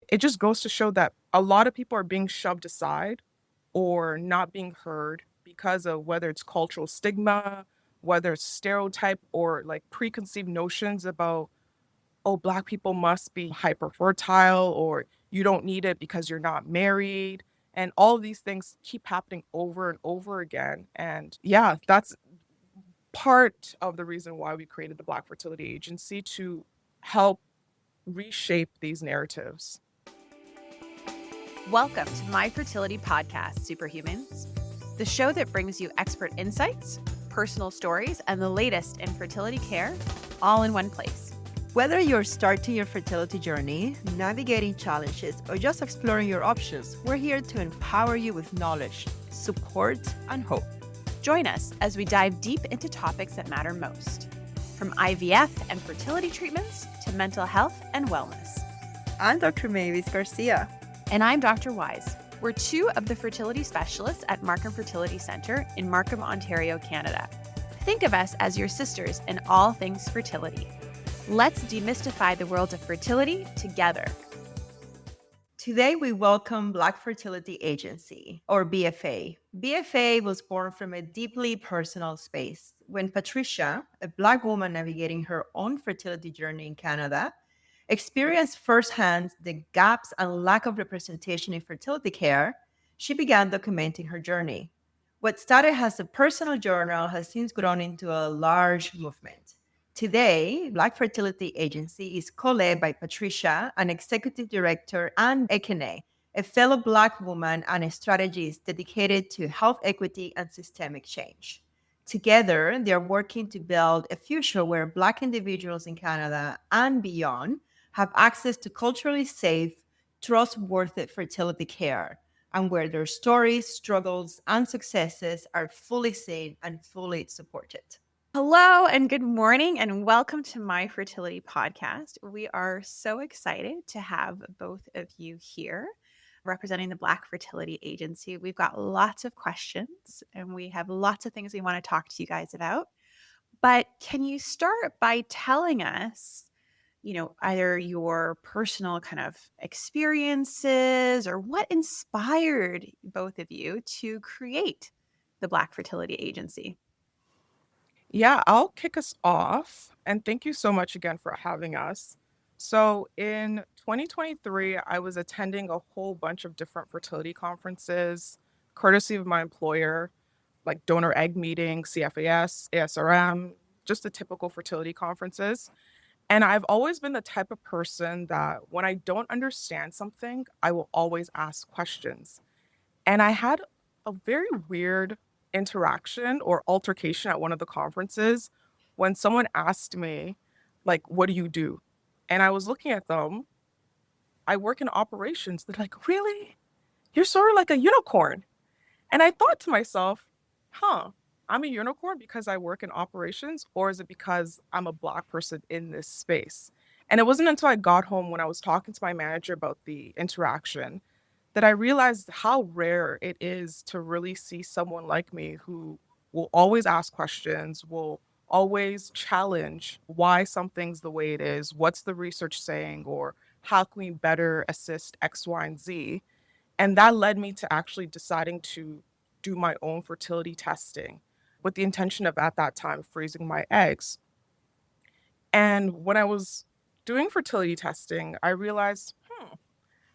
it just goes to show that a lot of people are being shoved aside or not being heard because of whether it's cultural stigma, whether it's stereotype or like preconceived notions about, oh, Black people must be hyper fertile or you don't need it because you're not married. And all of these things keep happening over and over again. And yeah, that's part of the reason why we created the Black Fertility Agency to help reshape these narratives. Welcome to my fertility podcast, Superhumans, the show that brings you expert insights, personal stories, and the latest in fertility care all in one place. Whether you're starting your fertility journey, navigating challenges, or just exploring your options, we're here to empower you with knowledge, support, and hope. Join us as we dive deep into topics that matter most, from IVF and fertility treatments to mental health and wellness. I'm Dr. Mavis Garcia. And I'm Dr. Wise. We're two of the fertility specialists at Markham Fertility Centre in Markham, Ontario, Canada. Think of us as your sisters in all things fertility. Let's demystify the world of fertility together. Today, we welcome Black Fertility Agency, or BFA. BFA was born from a deeply personal space when Patricia, a Black woman navigating her own fertility journey in Canada, experienced firsthand the gaps and lack of representation in fertility care. She began documenting her journey. What started as a personal journal has since grown into a large movement. Today, Black Fertility Agency is co-led by Patricia, an executive director, and Ekene, a fellow Black woman and a strategist dedicated to health equity and systemic change. Together, they are working to build a future where Black individuals in Canada and beyond have access to culturally safe, trustworthy fertility care, and where their stories, struggles, and successes are fully seen and fully supported. Hello and good morning and welcome to my fertility podcast. We are so excited to have both of you here representing the Black Fertility Agency. We've got lots of questions and we have lots of things we want to talk to you guys about. But can you start by telling us, either your personal kind of experiences or what inspired both of you to create the Black Fertility Agency? Yeah, I'll kick us off. And thank you so much again for having us. So in 2023, I was attending a whole bunch of different fertility conferences, courtesy of my employer, like donor egg meeting, CFAS, ASRM, just the typical fertility conferences. And I've always been the type of person that when I don't understand something, I will always ask questions. And I had a very weird interaction or altercation at one of the conferences when someone asked me, like, what do you do? And I was looking at them. I work in operations. They're like, really? You're sort of like a unicorn. And I thought to myself, I'm a unicorn because I work in operations, or is it because I'm a Black person in this space? And it wasn't until I got home when I was talking to my manager about the interaction that I realized how rare it is to really see someone like me who will always ask questions, will always challenge why something's the way it is, what's the research saying, or how can we better assist X, Y, and Z. And that led me to actually deciding to do my own fertility testing with the intention of at that time freezing my eggs. And when I was doing fertility testing, I realized,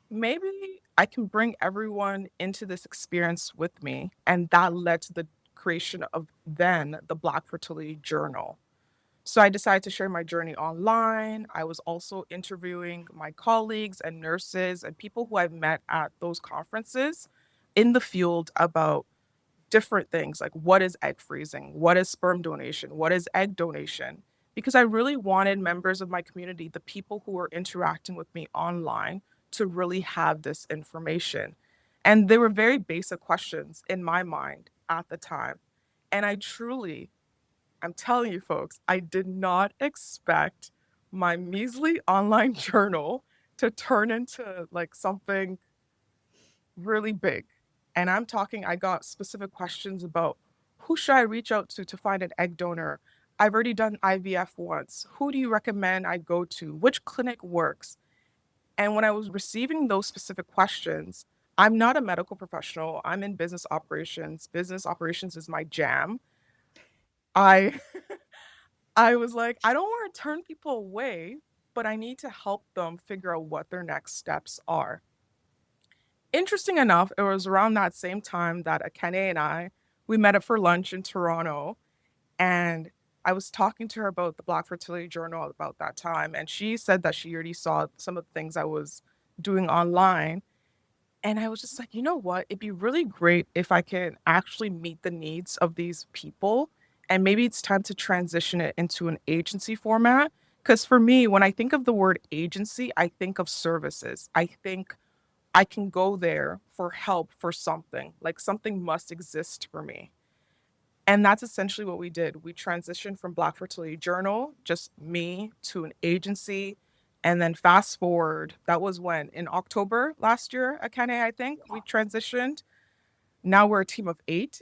maybe I can bring everyone into this experience with me. And that led to the creation of then the Black Fertility Journal. So I decided to share my journey online. I was also interviewing my colleagues and nurses and people who I've met at those conferences in the field about different things like what is egg freezing, what is sperm donation, what is egg donation, because I really wanted members of my community, the people who were interacting with me online, to really have this information. And they were very basic questions in my mind at the time. And I'm telling you folks, I did not expect my measly online journal to turn into like something really big. And I'm talking, I got specific questions about who should I reach out to find an egg donor? I've already done IVF once. Who do you recommend I go to? Which clinic works? And when I was receiving those specific questions, I'm not a medical professional. I'm in business operations. Business operations is my jam. I I was like, I don't want to turn people away, but I need to help them figure out what their next steps are. Interesting enough, it was around that same time that Ekene and we met up for lunch in Toronto, and I was talking to her about the Black Fertility Journal about that time, and she said that she already saw some of the things I was doing online. And I was just like, you know what? It'd be really great if I can actually meet the needs of these people. And maybe it's time to transition it into an agency format. Because for me, when I think of the word agency, I think of services. I think I can go there for help for something, like something must exist for me. And that's essentially what we did. We transitioned from Black Fertility Journal, just me, to an agency. And then fast forward, that was when in October last year, Akane, I think we transitioned. Now we're a team of 8.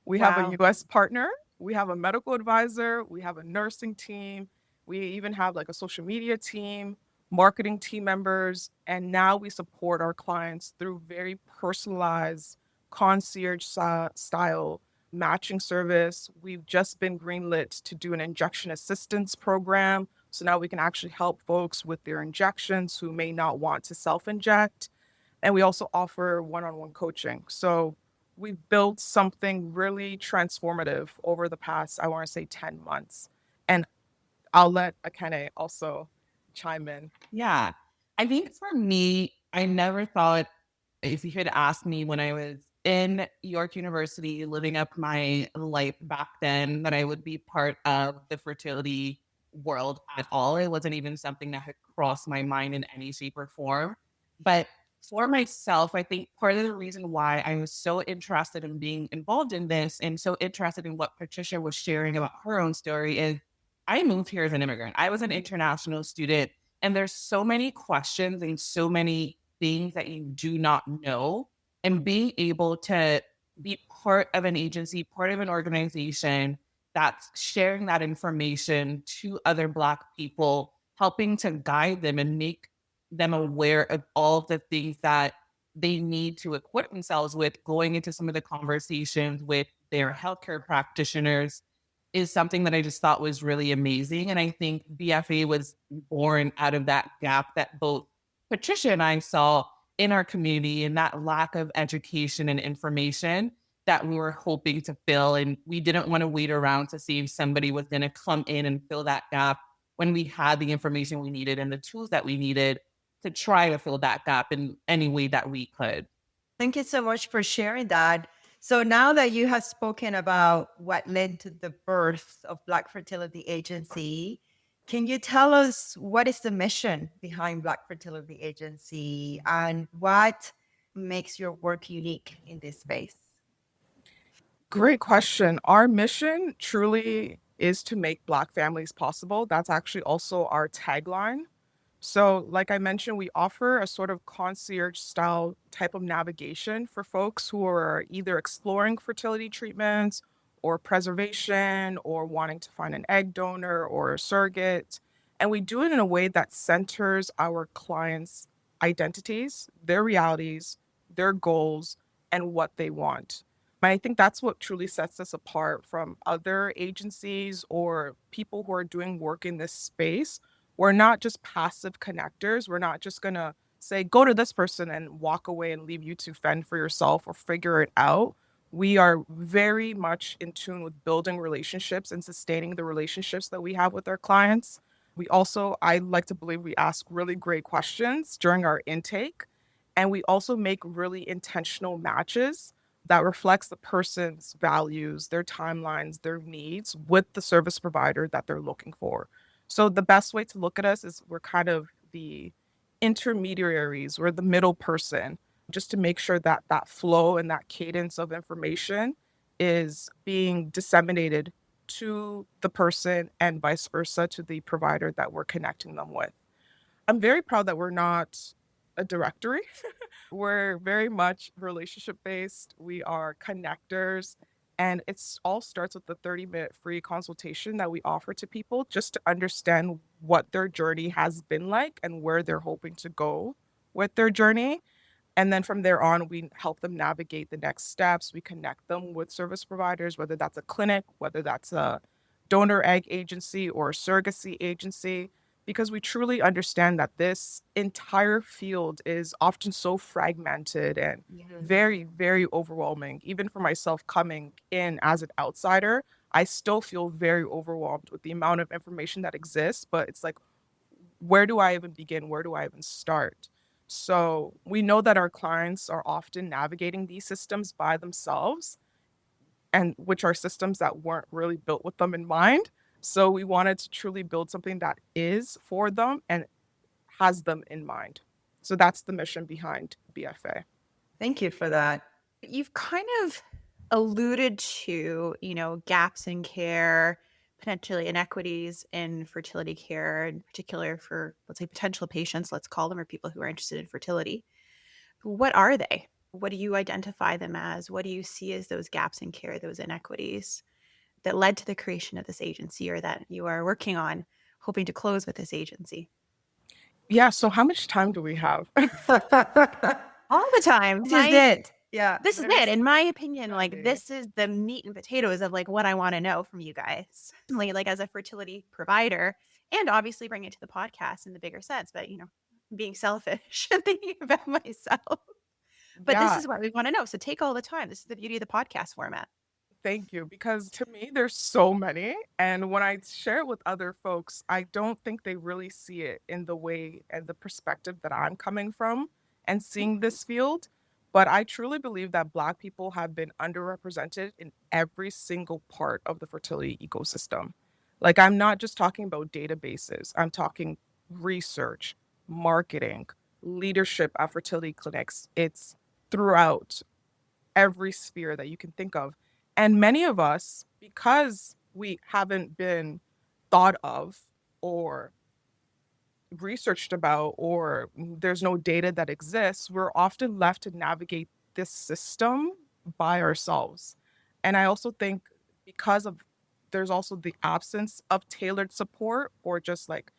We have a Wow. US partner, we have a medical advisor, we have a nursing team, we even have like a social media team, marketing team members, and now we support our clients through very personalized concierge style matching service. We've just been greenlit to do an injection assistance program. So now we can actually help folks with their injections who may not want to self inject. And we also offer one on one coaching. So we've built something really transformative over the past, I want to say, 10 months. And I'll let Akane also chime in. Yeah. I think for me, I never thought if you had asked me when I was in York University, living up my life back then, that I would be part of the fertility world at all. It wasn't even something that had crossed my mind in any shape or form. But for myself, I think part of the reason why I was so interested in being involved in this and so interested in what Patricia was sharing about her own story is I moved here as an immigrant. I was an international student, and there's so many questions and so many things that you do not know. And being able to be part of an agency, part of an organization that's sharing that information to other Black people, helping to guide them and make them aware of all of the things that they need to equip themselves with going into some of the conversations with their healthcare practitioners is something that I just thought was really amazing. And I think BFA was born out of that gap that both Patricia and I saw in our community and that lack of education and information that we were hoping to fill. And we didn't want to wait around to see if somebody was going to come in and fill that gap when we had the information we needed and the tools that we needed to try to fill that gap in any way that we could. Thank you so much for sharing that. So now that you have spoken about what led to the birth of Black Fertility Agency, can you tell us what is the mission behind Black Fertility Agency and what makes your work unique in this space? Great question. Our mission truly is to make Black families possible. That's actually also our tagline. So, like I mentioned, we offer a sort of concierge style type of navigation for folks who are either exploring fertility treatments or preservation or wanting to find an egg donor or a surrogate. And we do it in a way that centers our clients' identities, their realities, their goals, and what they want. And I think that's what truly sets us apart from other agencies or people who are doing work in this space. We're not just passive connectors. We're not just going to say, go to this person and walk away and leave you to fend for yourself or figure it out. We are very much in tune with building relationships and sustaining the relationships that we have with our clients. We also, I like to believe, we ask really great questions during our intake. And we also make really intentional matches that reflects the person's values, their timelines, their needs with the service provider that they're looking for. So the best way to look at us is we're kind of the intermediaries, we're the middle person, just to make sure that that flow and that cadence of information is being disseminated to the person and vice versa to the provider that we're connecting them with. I'm very proud that we're not a directory. We're very much relationship based. We are connectors. And it's all starts with the 30-minute free consultation that we offer to people just to understand what their journey has been like and where they're hoping to go with their journey. And then from there on, we help them navigate the next steps. We connect them with service providers, whether that's a clinic, whether that's a donor egg agency or a surrogacy agency, because we truly understand that this entire field is often so fragmented and very, very overwhelming. Even for myself coming in as an outsider, I still feel very overwhelmed with the amount of information that exists, but it's like, where do I even begin? Where do I even start? So we know that our clients are often navigating these systems by themselves, and which are systems that weren't really built with them in mind. So we wanted to truly build something that is for them and has them in mind. So that's the mission behind BFA. Thank you for that. You've kind of alluded to, gaps in care, potentially inequities in fertility care, in particular for, let's say, potential patients, let's call them, or people who are interested in fertility. What are they? What do you identify them as? What do you see as those gaps in care, those inequities that led to the creation of this agency, or that you are working on hoping to close with this agency? Yeah, so how much time do we have? All the time. This is it. Yeah. This is it. In my opinion, Ready. this is the meat and potatoes of what I want to know from you guys. Like as a fertility provider, and obviously bring it to the podcast in the bigger sense, but being selfish and thinking about myself. But this Yeah, is what we want to know. So take all the time. This is the beauty of the podcast format. thank you. Because to me, there's so many. And when I share it with other folks, I don't think they really see it in the way and the perspective that I'm coming from and seeing this field. But I truly believe that Black people have been underrepresented in every single part of the fertility ecosystem. Like, I'm not just talking about databases, I'm talking research, marketing, leadership at fertility clinics. It's throughout every sphere that you can think of. And many of us, because we haven't been thought of or researched about, or there's no data that exists, we're often left to navigate this system by ourselves. And I also think because of there's also the absence of tailored support or just like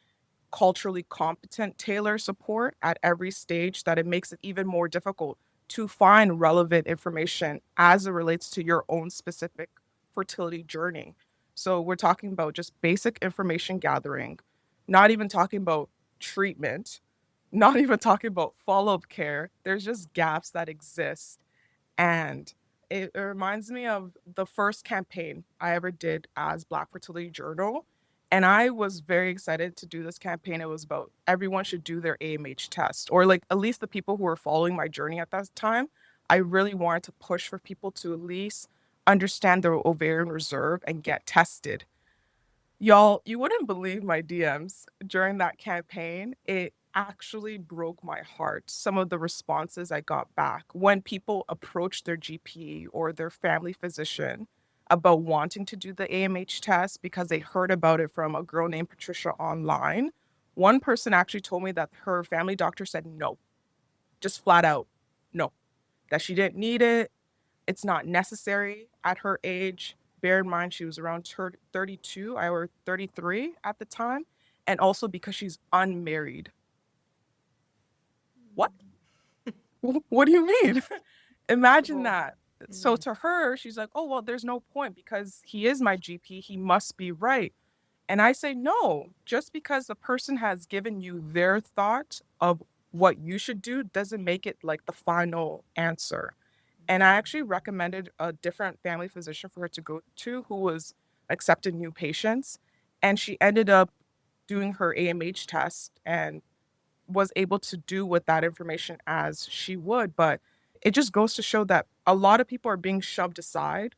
culturally competent tailor support at every stage, that it makes it even more difficult to find relevant information as it relates to your own specific fertility journey. So we're talking about just basic information gathering, not even talking about treatment, not even talking about follow-up care. There's just gaps that exist. And it reminds me of the first campaign I ever did as Black Fertility Journal. And I was very excited to do this campaign. It was about everyone should do their AMH test, or like at least the people who were following my journey at that time. I really wanted to push for people to at least understand their ovarian reserve and get tested. Y'all, you wouldn't believe my DMs during that campaign. It actually broke my heart. Some of the responses I got back when people approached their GP or their family physician about wanting to do the AMH test because they heard about it from a girl named Patricia online. One person actually told me that her family doctor said no, just flat out no, that she didn't need it, it's not necessary at her age. Bear in mind, she was around 32, I was 33 at the time. And also because she's unmarried. What? What do you mean? Imagine that. So to her, she's like, oh, well, there's no point because he is my GP. He must be right. And I say, no, just because the person has given you their thought of what you should do doesn't make it like the final answer. And I actually recommended a different family physician for her to go to who was accepting new patients. And she ended up doing her AMH test and was able to do with that information as she would. But it just goes to show that a lot of people are being shoved aside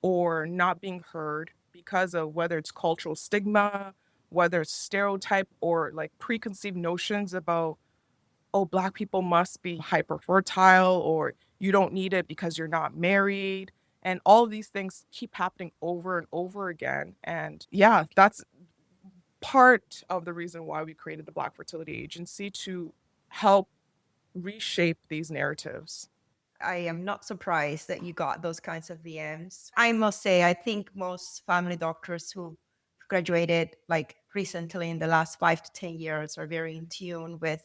or not being heard because of whether it's cultural stigma, whether it's stereotype or like preconceived notions about, oh, Black people must be hyper fertile or you don't need it because you're not married. And all of these things keep happening over and over again. And yeah, that's part of the reason why we created the Black Fertility Agency, to help reshape these narratives. I am not surprised that you got those kinds of DMs. I must say, I think most family doctors who graduated like recently in the last 5 to 10 years are very in tune with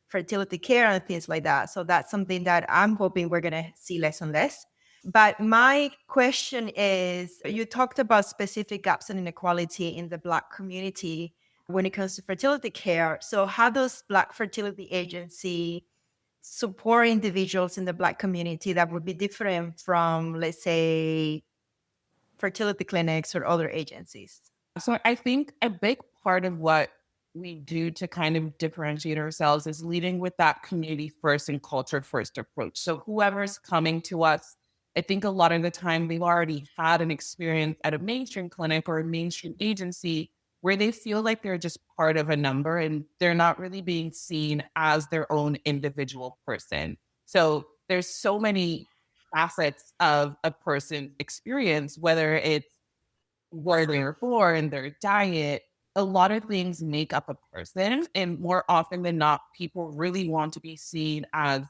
fertility care and things like that. So that's something that I'm hoping we're going to see less and less. But my question is, you talked about specific gaps and inequality in the Black community when it comes to fertility care. So how does Black Fertility Agency support individuals in the Black community that would be different from, let's say, fertility clinics or other agencies? So I think a big part of what we do to kind of differentiate ourselves is leading with that community first and culture first approach. So whoever's coming to us, I think a lot of the time they've already had an experience at a mainstream clinic or a mainstream agency where they feel like they're just part of a number and they're not really being seen as their own individual person. So there's so many facets of a person's experience, whether it's where they're born, their diet, a lot of things make up a person. And more often than not, people really want to be seen as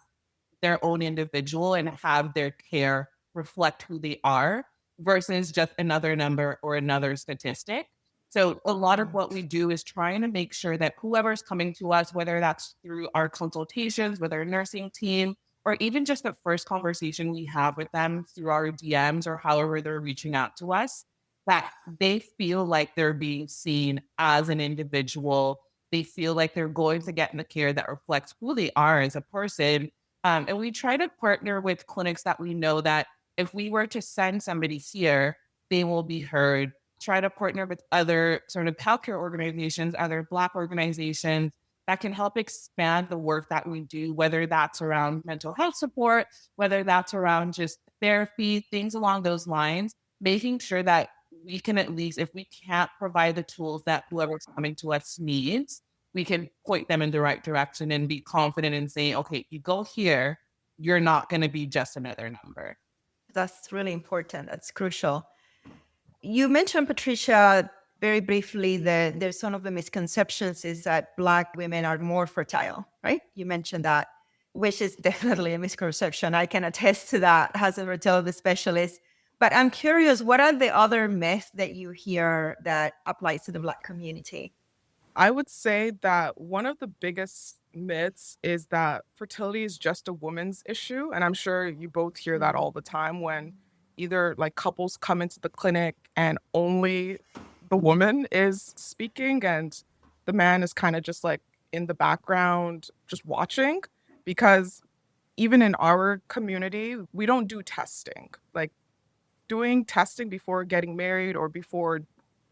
their own individual and have their care reflect who they are versus just another number or another statistic. So a lot of what we do is trying to make sure that whoever's coming to us, whether that's through our consultations with our nursing team, or even just the first conversation we have with them through our DMs or however they're reaching out to us, that they feel like they're being seen as an individual. They feel like they're going to get the care that reflects who they are as a person. And we try to partner with clinics that we know that if we were to send somebody here, they will be heard. Try to partner with other sort of healthcare organizations, other Black organizations that can help expand the work that we do, whether that's around mental health support, whether that's around just therapy, things along those lines, making sure that we can at least, if we can't provide the tools that whoever's coming to us needs, we can point them in the right direction and be confident in saying, okay, you go here, you're not going to be just another number. That's really important. That's crucial. You mentioned, Patricia, very briefly that there's some of the misconceptions is that Black women are more fertile, right? You mentioned that, which is definitely a misconception. I can attest to that as a fertility specialist. But I'm curious, what are the other myths that you hear that applies to the Black community? I would say that one of the biggest myths is that fertility is just a woman's issue. And I'm sure you both hear that all the time when either like couples come into the clinic and only the woman is speaking and the man is kind of just like in the background, just watching. Because even in our community, we don't do testing. Like doing testing before getting married or before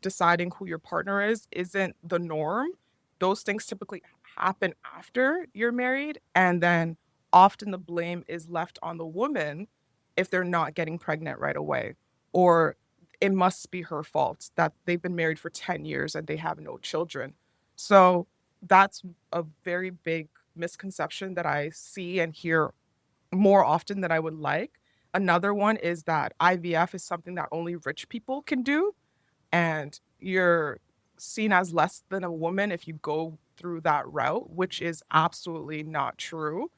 deciding who your partner is isn't the norm. Those things typically happen after you're married. And then often the blame is left on the woman if they're not getting pregnant right away. Or it must be her fault that they've been married for 10 years and they have no children. So that's a very big misconception that I see and hear more often than I would like. Another one is that IVF is something that only rich people can do, and you're seen as less than a woman if you go through that route, which is absolutely not true.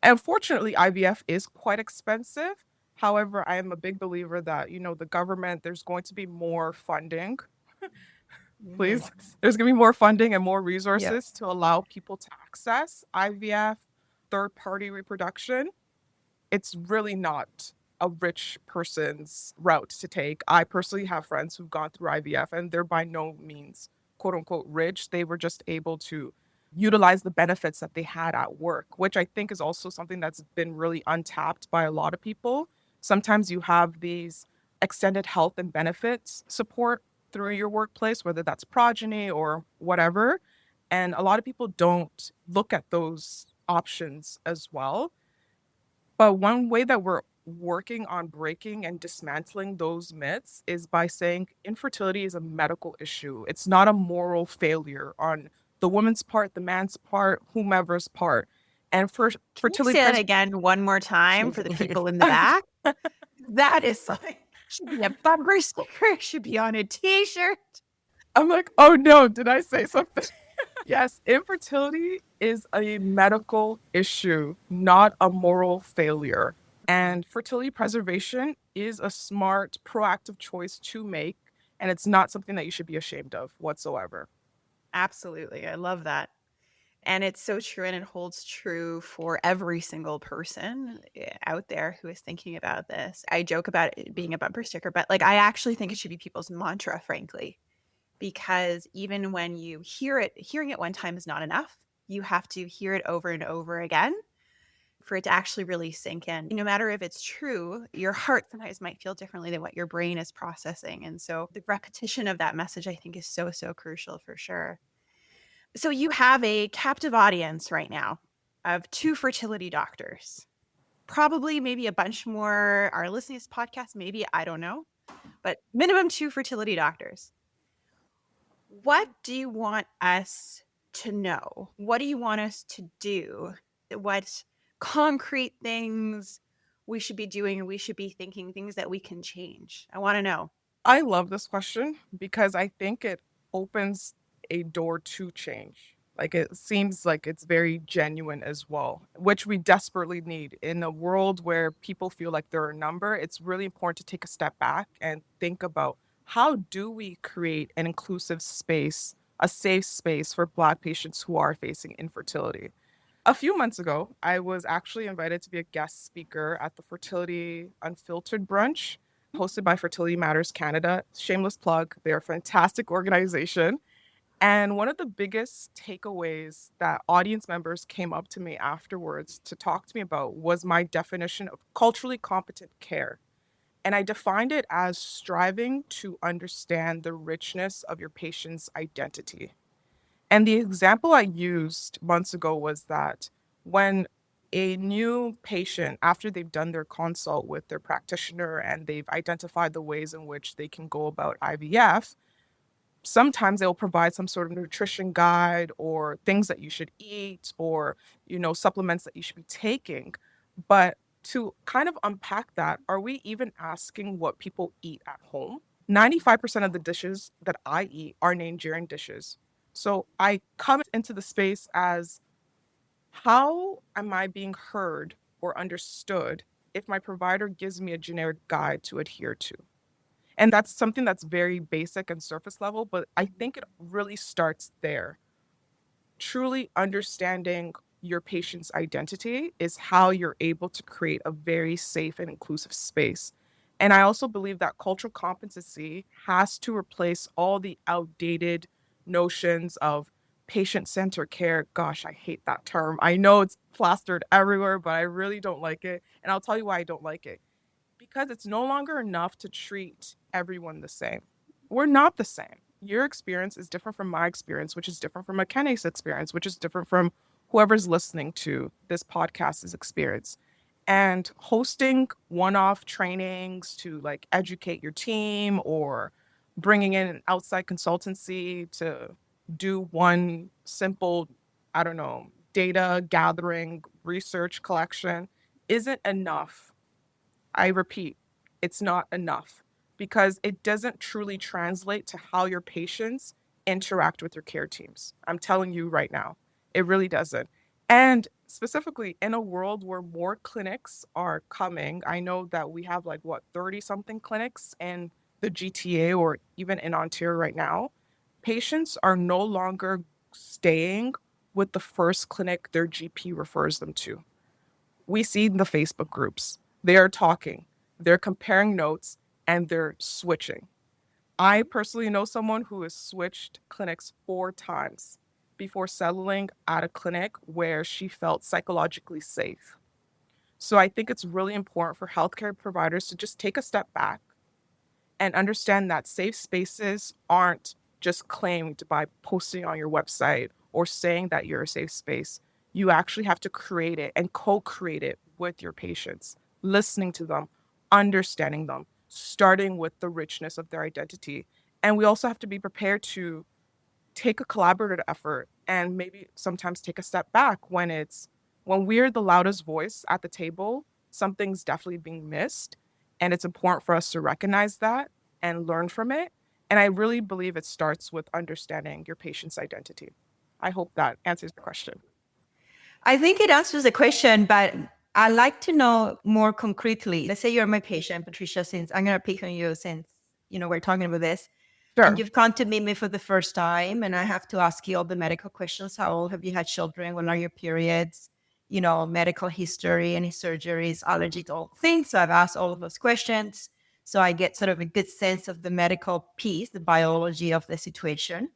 Unfortunately, IVF is quite expensive. However, I am a big believer that, the government, there's going to be more funding, please. There's going to be more funding and more Yeah. resources to allow people to access IVF, third party reproduction. It's really not a rich person's route to take. I personally have friends who've gone through IVF and they're by no means quote unquote rich. They were just able to utilize the benefits that they had at work, which I think is also something that's been really untapped by a lot of people. Sometimes you have these extended health and benefits support through your workplace, whether that's progeny or whatever. And a lot of people don't look at those options as well. But one way that we're working on breaking and dismantling those myths is by saying infertility is a medical issue. It's not a moral failure on the woman's part, the man's part, whomever's part. And for Can you fertility say that pres- again one more time for the people in the back? That is like, should be a bumper sticker, should be on a t-shirt. I'm like, oh no, did I say something? Yes, infertility is a medical issue, not a moral failure. And fertility preservation is a smart, proactive choice to make, and it's not something that you should be ashamed of whatsoever. Absolutely. I love that. And it's so true, and it holds true for every single person out there who is thinking about this. I joke about it being a bumper sticker, but like I actually think it should be people's mantra, frankly, because even when you hear it, hearing it one time is not enough. You have to hear it over and over again for it to actually really sink in. No matter if it's true, your heart sometimes might feel differently than what your brain is processing. And so the repetition of that message, I think, is so, so crucial for sure. So you have a captive audience right now of 2 fertility doctors. Probably maybe a bunch more are listening to this podcast, maybe, I don't know, but minimum 2 fertility doctors. What do you want us to know? What do you want us to do? What concrete things we should be doing or we should be thinking, things that we can change? I want to know. I love this question because I think it opens a door to change. Like it seems like it's very genuine as well, which we desperately need in a world where people feel like they're a number. It's really important to take a step back and think about how do we create an inclusive space, a safe space for Black patients who are facing infertility. A few months ago, I was actually invited to be a guest speaker at the Fertility Unfiltered brunch hosted by Fertility Matters Canada. Shameless plug, they're a fantastic organization. And one of the biggest takeaways that audience members came up to me afterwards to talk to me about was my definition of culturally competent care. And I defined it as striving to understand the richness of your patient's identity. And the example I used months ago was that when a new patient, after they've done their consult with their practitioner and they've identified the ways in which they can go about IVF, sometimes they'll provide some sort of nutrition guide or things that you should eat or, supplements that you should be taking. But to kind of unpack that, are we even asking what people eat at home? 95% of the dishes that I eat are Nigerian dishes. So I come into the space as how am I being heard or understood if my provider gives me a generic guide to adhere to? And that's something that's very basic and surface level, but I think it really starts there. Truly understanding your patient's identity is how you're able to create a very safe and inclusive space. And I also believe that cultural competency has to replace all the outdated notions of patient centered care. Gosh, I hate that term. I know it's plastered everywhere, but I really don't like it. And I'll tell you why I don't like it because it's no longer enough to treat everyone the same. We're not the same. Your experience is different from my experience, which is different from Ekene's experience, which is different from whoever's listening to this podcast's experience. And hosting one-off trainings to like educate your team or bringing in an outside consultancy to do one simple, I don't know, data gathering, research collection isn't enough. I repeat, it's not enough because it doesn't truly translate to how your patients interact with your care teams. I'm telling you right now, it really doesn't. And specifically in a world where more clinics are coming, I know that we have like what, 30 something clinics in the GTA or even in Ontario right now. Patients are no longer staying with the first clinic their GP refers them to. We see in the Facebook groups. They are talking, they're comparing notes, and they're switching. I personally know someone who has switched clinics 4 times before settling at a clinic where she felt psychologically safe. So I think it's really important for healthcare providers to just take a step back and understand that safe spaces aren't just claimed by posting on your website or saying that you're a safe space. You actually have to create it and co create it with your patients, listening to them, understanding them, starting with the richness of their identity. And we also have to be prepared to take a collaborative effort and maybe sometimes take a step back when we're the loudest voice at the table, something's definitely being missed. And it's important for us to recognize that and learn from it. And I really believe it starts with understanding your patient's identity. I hope that answers the question. I think it answers the question, but I'd like to know more concretely. Let's say you're my patient, Patricia, since I'm going to pick on you since, we're talking about this. And Sure. you've come to meet me for the first time, and I have to ask you all the medical questions. How old have you had children? When are your periods? Medical history, any surgeries, allergies, all things. So I've asked all of those questions. So I get sort of a good sense of the medical piece, the biology of the situation.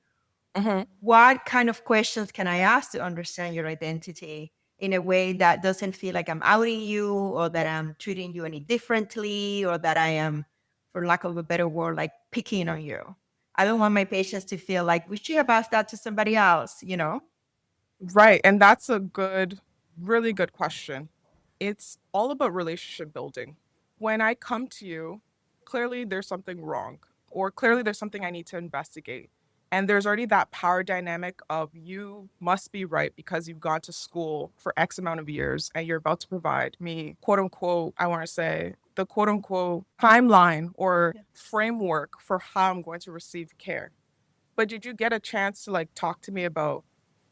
Hmm. What kind of questions can I ask to understand your identity in a way that doesn't feel like I'm outing you or that I'm treating you any differently or that I am, for lack of a better word, like picking on you? I don't want my patients to feel like we should have asked that to somebody else. Right. And that's a really good question. It's all about relationship building. When I come to you, clearly there's something wrong, or clearly there's something I need to investigate. And there's already that power dynamic of you must be right because you've gone to school for X amount of years and you're about to provide me, quote unquote, I want to say the quote unquote timeline or framework for how I'm going to receive care. But did you get a chance to like talk to me about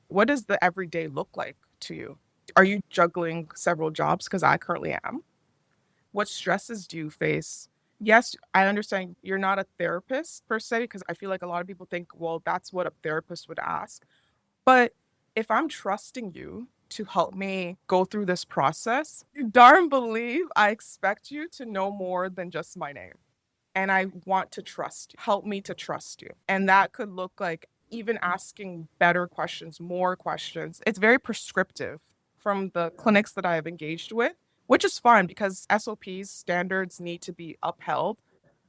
what does the everyday look like to you? Are you juggling several jobs? Because I currently am. What stresses do you face? Yes, I understand you're not a therapist per se, because I feel like a lot of people think, well, that's what a therapist would ask. But if I'm trusting you to help me go through this process, you darn believe I expect you to know more than just my name. And I want to trust you. Help me to trust you. And that could look like even asking better questions, more questions. It's very prescriptive from the clinics that I have engaged with, which is fine because SOPs, standards need to be upheld.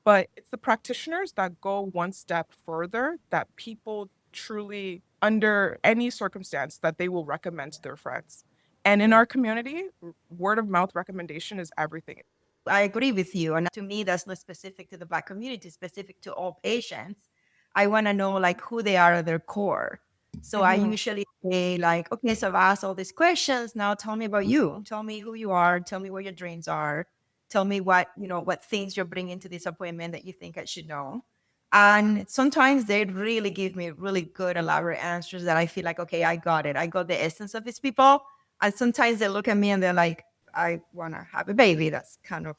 But it's the practitioners that go one step further that people truly, under any circumstance, that they will recommend to their friends. And in our community, word of mouth recommendation is everything. I agree with you. And to me, that's not specific to the Black community, specific to all patients. I want to know like who they are at their core. So I Mhm. usually say like, okay, so I've asked all these questions. Now tell me about you. Tell me who you are. Tell me what your dreams are. Tell me what things you're bringing to this appointment that you think I should know. And sometimes they really give me really good, elaborate answers that I feel like, okay, I got it. I got the essence of these people. And sometimes they look at me and they're like, I want to have a baby. That's kind of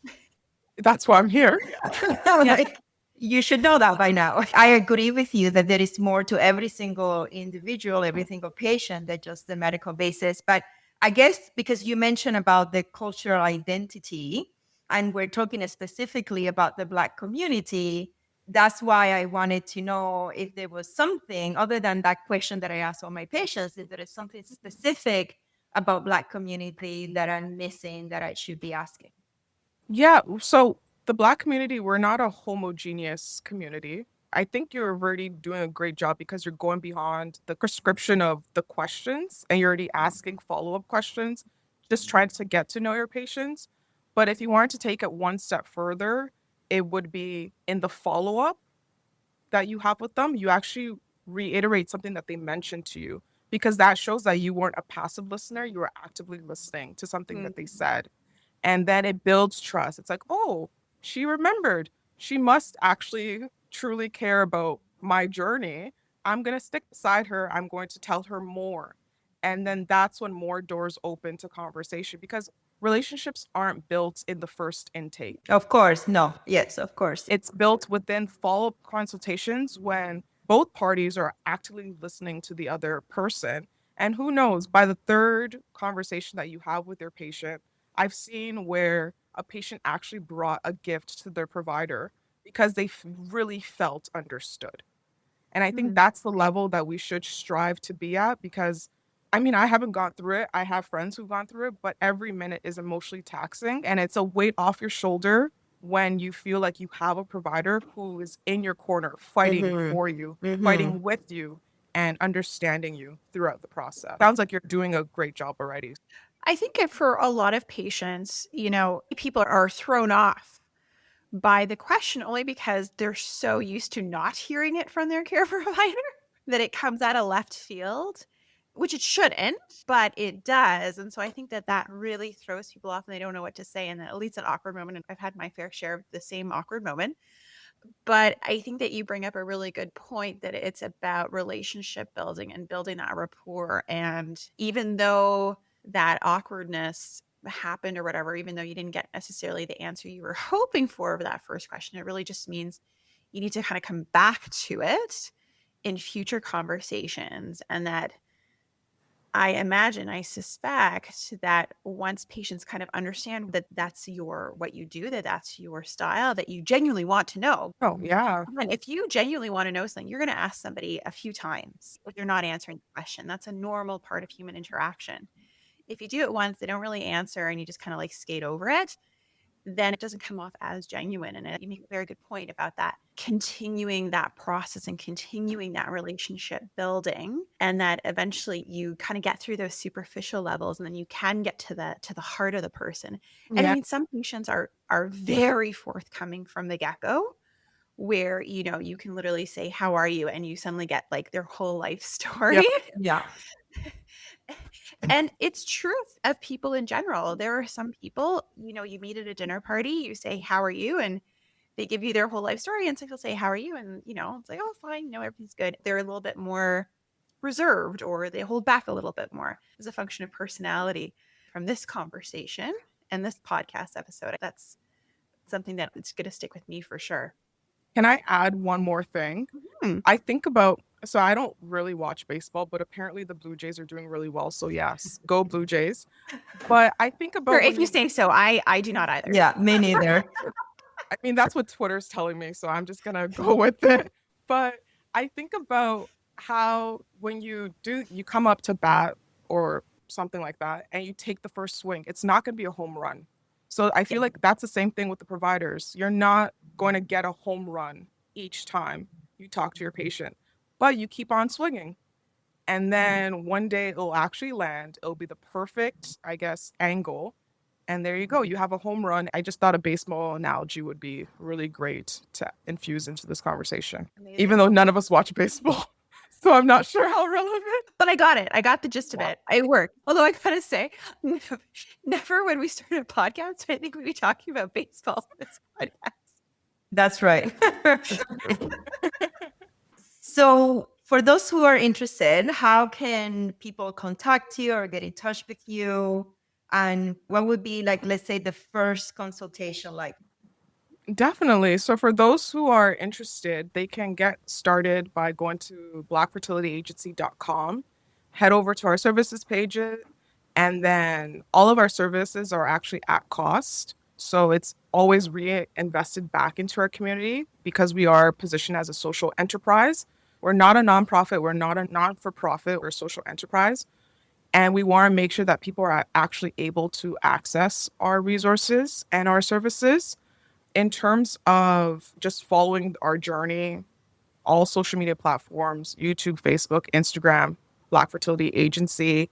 That's why I'm here. Yeah. like, you should know that by now. I agree with you that there is more to every single individual, every single patient than just the medical basis. But I guess because you mentioned about the cultural identity, and we're talking specifically about the Black community, that's why I wanted to know if there was something other than that question that I asked all my patients, if there is something specific about Black community that I'm missing that I should be asking. Yeah, so the Black community, we're not a homogeneous community. I think you're already doing a great job because you're going beyond the prescription of the questions and you're already asking follow-up questions, just trying to get to know your patients. But if you wanted to take it one step further, it would be in the follow-up that you have with them, you actually reiterate something that they mentioned to you because that shows that you weren't a passive listener, you were actively listening to something that they said. And then it builds trust. It's like, oh, she remembered. She must actually truly care about my journey. I'm going to stick beside her. I'm going to tell her more. And then that's when more doors open to conversation because relationships aren't built in the first intake. Of course, no. Yes, of course. It's built within follow up consultations when both parties are actively listening to the other person. And who knows, by the third conversation that you have with your patient, I've seen where a patient actually brought a gift to their provider because they really felt understood. And I think Mhm. that's the level that we should strive to be at because I mean, I haven't gone through it. I have friends who've gone through it, but every minute is emotionally taxing and it's a weight off your shoulder when you feel like you have a provider who is in your corner, fighting Mhm. for you, Mhm. fighting with you, and understanding you throughout the process. Sounds like you're doing a great job already. I think for a lot of patients, people are thrown off by the question only because they're so used to not hearing it from their care provider that it comes out of left field, which it shouldn't, but it does. And so I think that that really throws people off and they don't know what to say. And that leads an awkward moment. And I've had my fair share of the same awkward moment. But I think that you bring up a really good point that it's about relationship building and building that rapport. And even though that awkwardness happened or whatever, even though you didn't get necessarily the answer you were hoping for that first question. It really just means you need to kind of come back to it in future conversations. And that I suspect that once patients kind of understand that that's what you do, that that's your style, that you genuinely want to know. Oh, yeah. And if you genuinely want to know something, you're going to ask somebody a few times if you're not answering the question. That's a normal part of human interaction. If you do it once, they don't really answer and you just kind of like skate over it, then it doesn't come off as genuine. And you make a very good point about that, continuing that process and continuing that relationship building, and that eventually you kind of get through those superficial levels and then you can get to the heart of the person. And I Yeah. mean, some patients are very forthcoming from the get-go, where you can literally say, how are you, and you suddenly get like their whole life Yeah. story. Yeah. And it's truth of people in general. There are some people, you meet at a dinner party, you say, how are you? And they give you their whole life story. And so you'll say, how are you? And, it's like, oh, fine. No, everything's good. They're a little bit more reserved, or they hold back a little bit more as a function of personality. From this conversation and this podcast episode, that's something that it's going to stick with me for sure. Can I add one more thing? Hmm. I think about, so I don't really watch baseball, but apparently the Blue Jays are doing really well. So yes, go Blue Jays. But I think Sure, about if you say so. I do not either. Yeah, me neither. I mean, that's what Twitter's telling me, so I'm just gonna go with it. But I think about how when you come up to bat or something like that, and you take the first swing, it's not gonna be a home run. So I feel like that's the same thing with the providers. You're not going to get a home run each time you talk to your patient, but you keep on swinging. And then one day it'll actually land. It'll be the perfect, I guess, angle. And there you go. You have a home run. I just thought a baseball analogy would be really great to infuse into this conversation, Amazing. even though none of us watch baseball. So I'm not sure how relevant. But I got it. I got the gist of it. It worked. Although I gotta say, never when we started a podcast, I think we'd be talking about baseball on this podcast. That's right. So, for those who are interested, how can people contact you or get in touch with you? And what would be like, let's say, the first consultation like? Definitely. So for those who are interested, they can get started by going to blackfertilityagency.com, head over to our services pages, and then all of our services are actually at cost. So it's always reinvested back into our community because we are positioned as a social enterprise. We're not a nonprofit, we're not a non-for-profit, we're a social enterprise. And we want to make sure that people are actually able to access our resources and our services. In terms of just following our journey, all social media platforms, YouTube, Facebook, Instagram, Black Fertility Agency,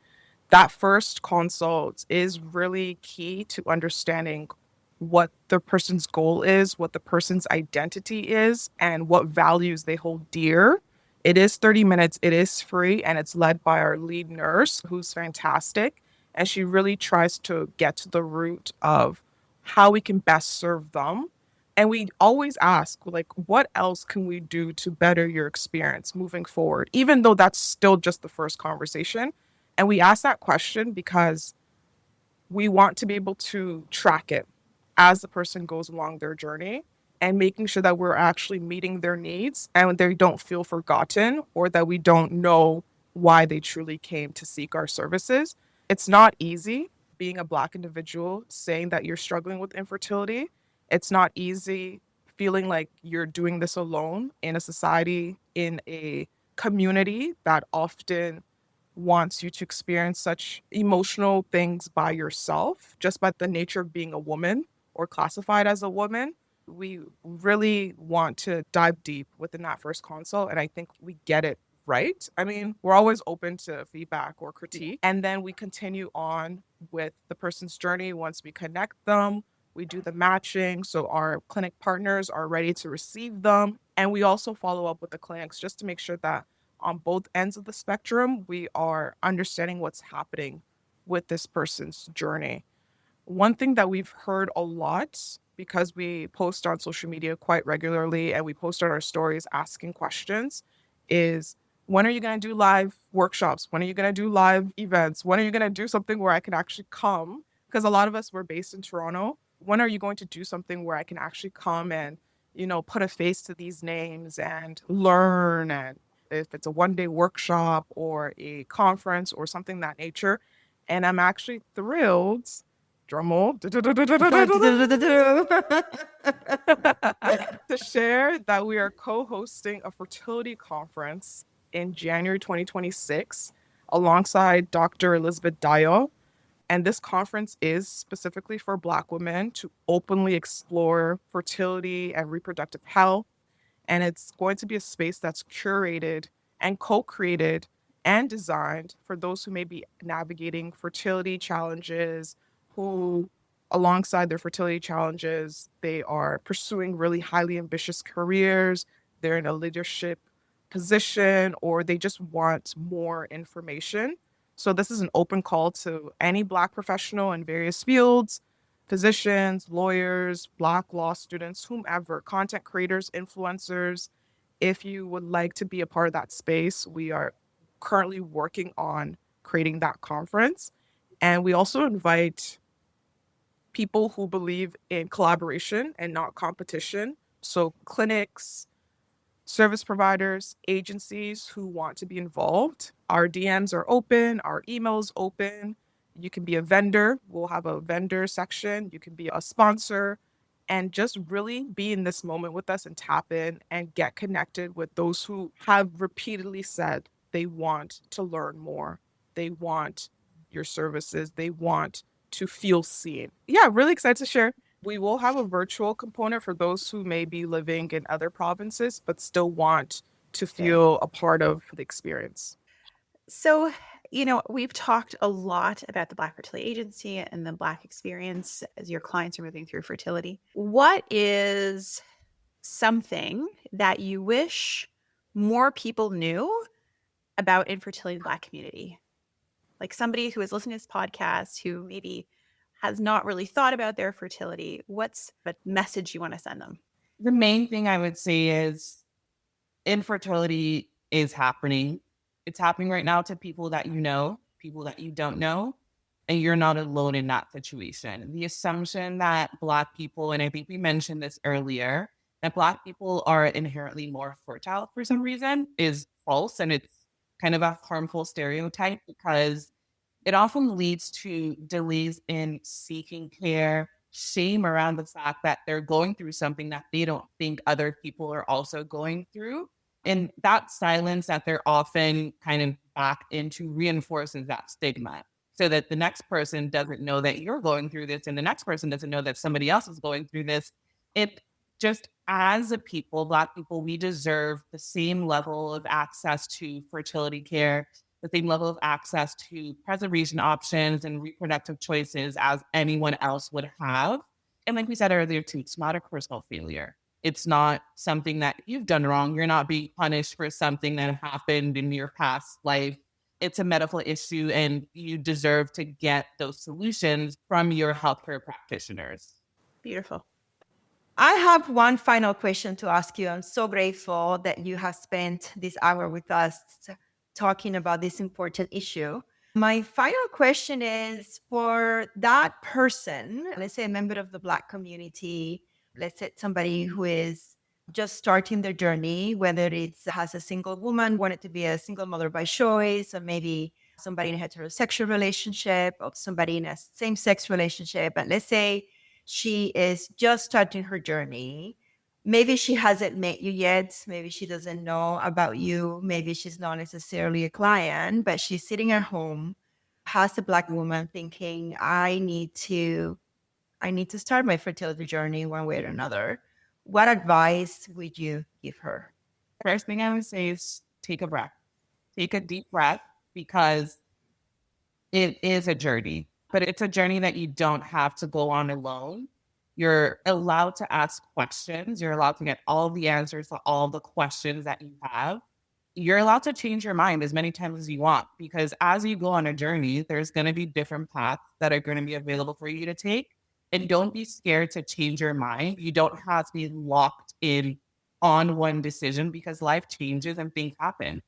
that first consult is really key to understanding what the person's goal is, what the person's identity is, and what values they hold dear. It is 30 minutes, it is free, and it's led by our lead nurse, who's fantastic. And she really tries to get to the root of how we can best serve them. And we always ask, like, what else can we do to better your experience moving forward, even though that's still just the first conversation. And we ask that question because we want to be able to track it as the person goes along their journey and making sure that we're actually meeting their needs and they don't feel forgotten or that we don't know why they truly came to seek our services. It's not easy being a Black individual saying that you're struggling with infertility. It's not easy feeling like you're doing this alone in a society, in a community that often wants you to experience such emotional things by yourself, just by the nature of being a woman or classified as a woman. We really want to dive deep within that first consult, and I think we get it right. I mean, we're always open to feedback or critique, and then we continue on with the person's journey. Once we connect them, we do the matching, so our clinic partners are ready to receive them, and we also follow up with the clinics just to make sure that on both ends of the spectrum, we are understanding what's happening with this person's journey. One thing that we've heard a lot, because we post on social media quite regularly and we post on our stories asking questions, is when are you going to do live workshops? When are you going to do live events? When are you going to do something where I can actually come because a lot of us were based in Toronto. When are you going to do something where I can actually come and, put a face to these names and learn? And if it's a 1 day workshop or a conference or something that nature. And I'm actually thrilled, drum roll, to share that we are co-hosting a fertility conference in January 2026 alongside Dr. Elizabeth Dio. And this conference is specifically for Black women to openly explore fertility and reproductive health. And it's going to be a space that's curated and co created and designed for those who may be navigating fertility challenges, who, alongside their fertility challenges, they are pursuing really highly ambitious careers, they're in a leadership position, or they just want more information. So, this is an open call to any Black professional in various fields, physicians, lawyers, Black law students, whomever, content creators, influencers. If you would like to be a part of that space, we are currently working on creating that conference. And we also invite people who believe in collaboration and not competition. So, clinics, service providers, agencies who want to be involved. Our DMs are open, our emails open. You can be a vendor. We'll have a vendor section. You can be a sponsor and just really be in this moment with us and tap in and get connected with those who have repeatedly said they want to learn more. They want your services. They want to feel seen. Yeah, really excited to share. We will have a virtual component for those who may be living in other provinces, but still want to Okay. feel a part of the experience. So, we've talked a lot about the Black Fertility Agency and the Black experience as your clients are moving through fertility. What is something that you wish more people knew about infertility in the Black community? Like somebody who is listening to this podcast who maybe has not really thought about their fertility, what's the message you want to send them? The main thing I would say is infertility is happening. It's happening right now to people that you know, people that you don't know, and you're not alone in that situation. The assumption that Black people, and I think we mentioned this earlier, that Black people are inherently more fertile for some reason is false. And it's kind of a harmful stereotype because it often leads to delays in seeking care, shame around the fact that they're going through something that they don't think other people are also going through. And that silence that they're often kind of back into reinforces that stigma so that the next person doesn't know that you're going through this and the next person doesn't know that somebody else is going through this. It just, as a people, Black people, we deserve the same level of access to fertility care, the same level of access to preservation options and reproductive choices as anyone else would have. And like we said earlier, too, it's not a personal failure. It's not something that you've done wrong. You're not being punished for something that happened in your past life. It's a medical issue, and you deserve to get those solutions from your healthcare practitioners. Beautiful. I have one final question to ask you. I'm so grateful that you have spent this hour with us talking about this important issue. My final question is for that person, let's say a member of the Black community, let's say somebody who is just starting their journey, whether it's has a single woman, wanted to be a single mother by choice, or maybe somebody in a heterosexual relationship, or somebody in a same-sex relationship. And let's say she is just starting her journey. Maybe she hasn't met you yet. Maybe she doesn't know about you. Maybe she's not necessarily a client, but she's sitting at home as a Black woman thinking, I need to start my fertility journey one way or another. What advice would you give her? First thing I would say is take a breath, take a deep breath, because it is a journey, but it's a journey that you don't have to go on alone. You're allowed to ask questions. You're allowed to get all the answers to all the questions that you have. You're allowed to change your mind as many times as you want, because as you go on a journey, there's going to be different paths that are going to be available for you to take. And don't be scared to change your mind. You don't have to be locked in on one decision because life changes and things happen.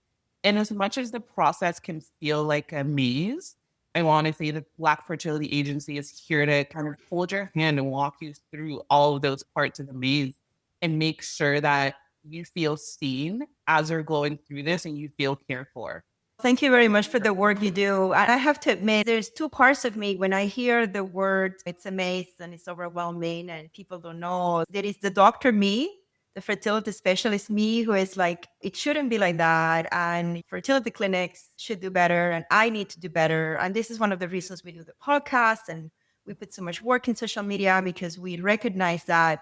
And as much as the process can feel like a maze, I want to say that Black Fertility Agency is here to kind of hold your hand and walk you through all of those parts of the maze and make sure that you feel seen as you're going through this and you feel cared for. Thank you very much for the work you do. And I have to admit, there's two parts of me. When I hear the word, it's a maze and it's overwhelming and people don't know. There is the doctor me, the fertility specialist me, who is like, it shouldn't be like that. And fertility clinics should do better. And I need to do better. And this is one of the reasons we do the podcast. And we put so much work in social media because we recognize that.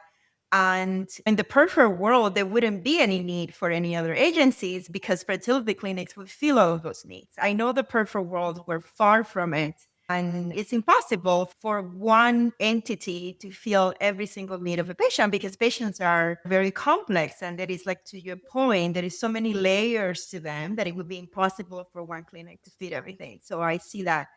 And in the perfect world, there wouldn't be any need for any other agencies because fertility clinics would fill all of those needs. I know the perfect world, we're far from it. And it's impossible for one entity to fill every single need of a patient because patients are very complex. And that is like, to your point, there is so many layers to them that it would be impossible for one clinic to fit everything. So I see that.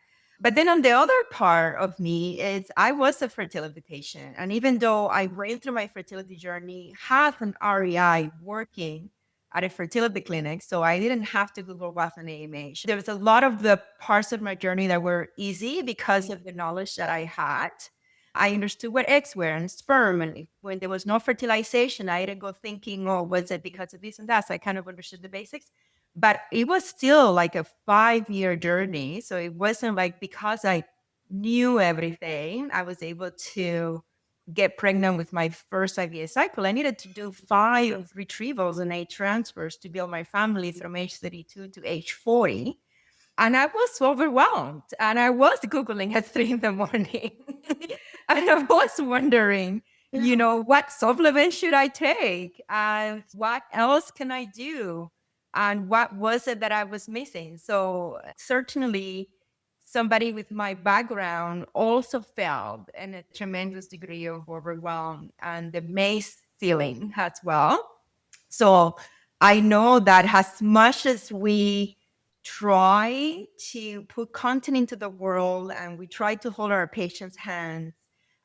But then on the other part of me is I was a fertility patient. And even though I went through my fertility journey, had an REI working at a fertility clinic, so I didn't have to Google what's an AMH. There was a lot of the parts of my journey that were easy because of the knowledge that I had. I understood what eggs were and sperm. And when there was no fertilization, I didn't go thinking, oh, was it because of this and that? So I kind of understood the basics. But it was still like a 5-year journey. So it wasn't like because I knew everything, I was able to get pregnant with my first IVF cycle. I needed to do 5 retrievals and 8 transfers to build my family from age 32 to age 40. And I was overwhelmed. And I was Googling at 3 in the morning. And I was wondering, what supplement should I take? And what else can I do? And what was it that I was missing? So certainly somebody with my background also felt in a tremendous degree of overwhelm and the maze feeling as well. So I know that as much as we try to put content into the world and we try to hold our patients' hands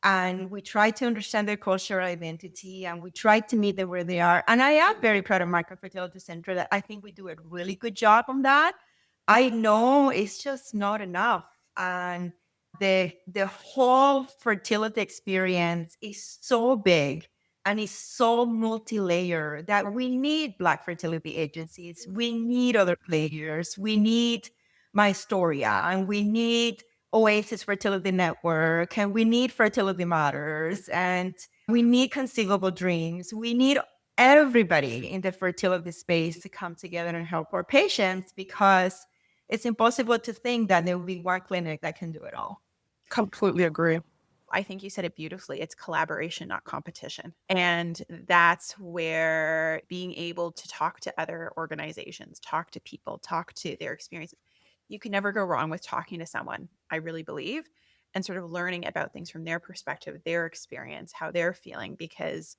and we try to understand their cultural identity and we try to meet them where they are. And I am very proud of Micro Fertility Center that I think we do a really good job on that. I know it's just not enough. And the whole fertility experience is so big and it's so multi-layered that we need Black fertility agencies. We need other players. We need My Storia and we need Oasis Fertility Network, and we need Fertility Matters, and we need Conceivable Dreams. We need everybody in the fertility space to come together and help our patients because it's impossible to think that there will be one clinic that can do it all. Completely agree. I think you said it beautifully. It's collaboration, not competition. And that's where being able to talk to other organizations, talk to people, talk to their experiences. You can never go wrong with talking to someone, I really believe, and sort of learning about things from their perspective, their experience, how they're feeling, because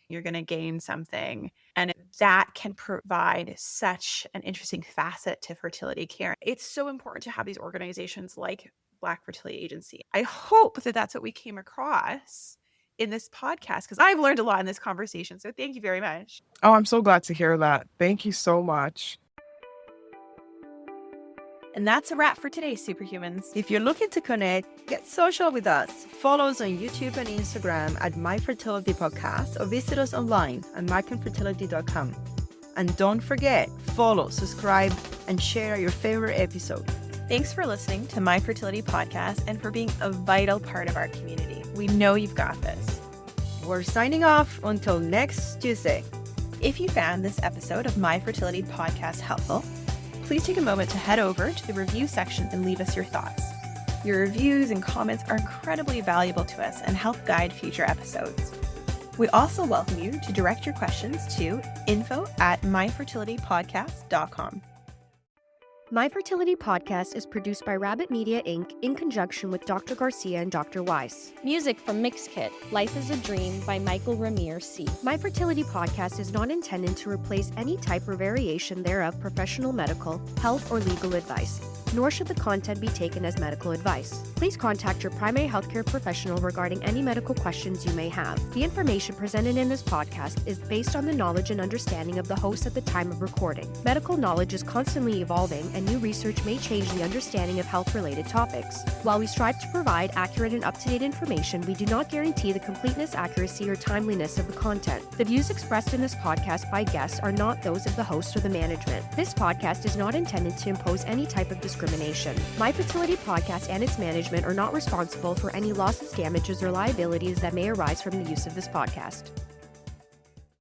you're going to gain something. And that can provide such an interesting facet to fertility care. It's so important to have these organizations like Black Fertility Agency. I hope that that's what we came across in this podcast because I've learned a lot in this conversation. So thank you very much. Oh, I'm so glad to hear that. Thank you so much. And that's a wrap for today, Superhumans. If you're looking to connect, get social with us. Follow us on YouTube and Instagram at My Fertility Podcast or visit us online at myconfertility.com. And don't forget, follow, subscribe, and share your favorite episode. Thanks for listening to My Fertility Podcast and for being a vital part of our community. We know you've got this. We're signing off until next Tuesday. If you found this episode of My Fertility Podcast helpful, please take a moment to head over to the review section and leave us your thoughts. Your reviews and comments are incredibly valuable to us and help guide future episodes. We also welcome you to direct your questions to info@myfertilitypodcast.com. My Fertility Podcast is produced by Rabbit Media Inc. in conjunction with Dr. Garcia and Dr. Weiss. Music from Mixkit, Life is a Dream by Michael Ramirez C. My Fertility Podcast is not intended to replace any type or variation thereof professional medical, health, or legal advice, nor should the content be taken as medical advice. Please contact your primary healthcare professional regarding any medical questions you may have. The information presented in this podcast is based on the knowledge and understanding of the host at the time of recording. Medical knowledge is constantly evolving and and new research may change the understanding of health-related topics. While we strive to provide accurate and up-to-date information, we do not guarantee the completeness, accuracy, or timeliness of the content. The views expressed in this podcast by guests are not those of the host or the management. This podcast is not intended to impose any type of discrimination. My Fertility Podcast and its management are not responsible for any losses, damages, or liabilities that may arise from the use of this podcast.